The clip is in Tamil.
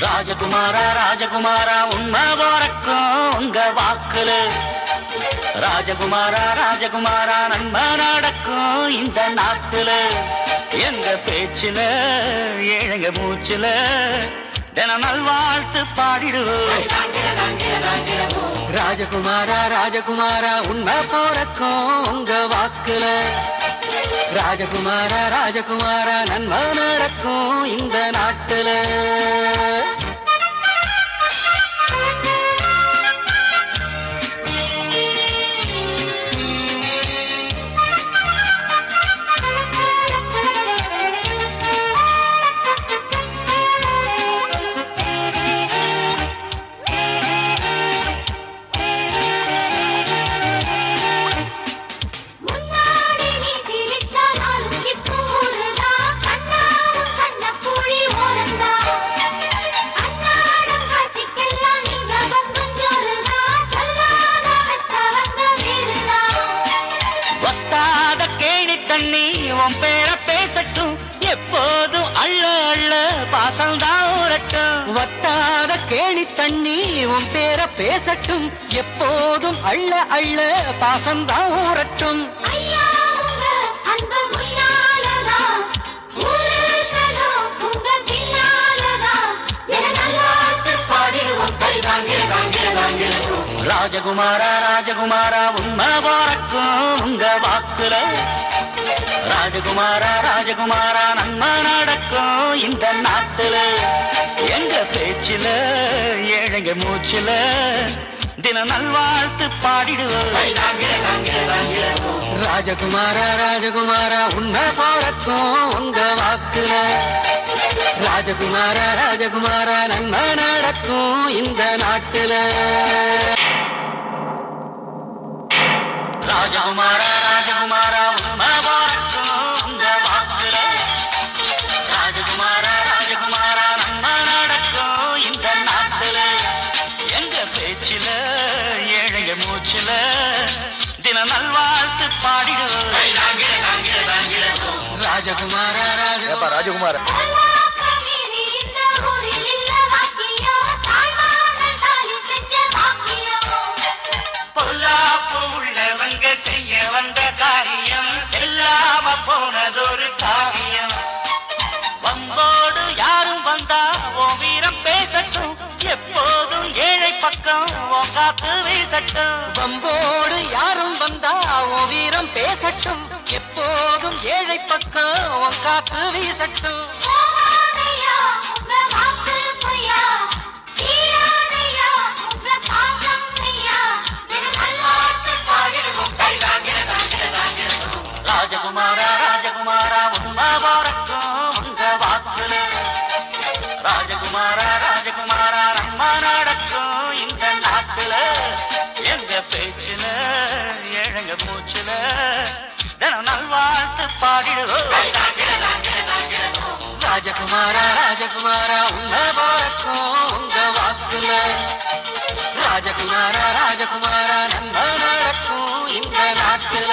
ராஜகுமாரா ராஜகுமாரா உண்மை போறக்கும் உங்க வாக்குல ராஜகுமாரா ராஜகுமாரா நன்மை நடக்கும் இந்த நாட்டுல எங்க பேச்சுல ஏழங்க மூச்சுல தின நல்வாழ்த்து பாடிடுவோம் ராஜகுமாரா ராஜகுமாரா உண்மை போறக்கும் உங்க வாக்குல ராஜகுமாரா ராஜகுமாரா நன்மை நடக்கும் இந்த நாட்டுல உன் பேர பேசட்டும் எப்போதும் அள்ள அள்ள பாசம்தான் ஊரட்டும் வத்தாத கேணி தண்ணி உன் பேர பேசட்டும் எப்போதும் அள்ள அள்ள பாசம்தான் ஊரட்டும் ராஜகுமாரா ராஜகுமாரா உண்மை போறக்கும் உங்க வாக்குல ராஜகுமாரா ராஜகுமாரா நன்மை நடக்கும் இந்த நாட்டுல எங்க பேச்சுல ஏழங்க மூச்சுல தின நல்வாழ்த்து பாடிடுவோம் ராஜகுமாரா ராஜகுமாரா உண்மை போறக்கும் உங்க வாக்குல ராஜகுமாரா ராஜகுமாரா நன்மை நடக்கும் இந்த நாட்டுல ராஜகுமாரா ராஜகுமாரா உண்மை போறக்கும் உங்க வாக்குல ராஜகுமாரா ராஜகுமாரா நன்மை நடக்கும் இந்த நாட்டுல எங்க பேச்சுல ஏழைய மூச்சுல தின நல்வாழ்த்து பாடிடுவோம் ராஜகுமாரா ராஜகுமாரா பொல்லாப்பு உள்ளவங்க செய்ய வந்த காரியம் செல்லாம போனதொரு காரியம் வம்போடு யாரும் வந்தா ஓ வீரம் பேசட்டும் எப்போதும் ஏழை பக்கம் ஓ காத்து வீசட்டும் வம்போடு யாரும் வந்தா ஓ வீரம் பேசட்டும் எப்போதும் ஏழை பக்கம் ஓ காத்து வீசட்டும் ராஜகுமாரா ராஜகுமாரா உண்மை போறக்கும் உங்க வாக்குல ராஜகுமாரா ராஜகுமாரா நன்மை நடக்கும் இந்த நாட்டுல எங்க பேச்சுல ஏழங்க மூச்சுல தினம் நல்வாழ்த்து பாடிடுவோம் ராஜகுமாரா ராஜகுமாரா உண்மை போறக்கும் உங்க வாக்குல ராஜகுமாரா ராஜகுமாரா நன்மை நடக்கும் இந்த நாட்டுல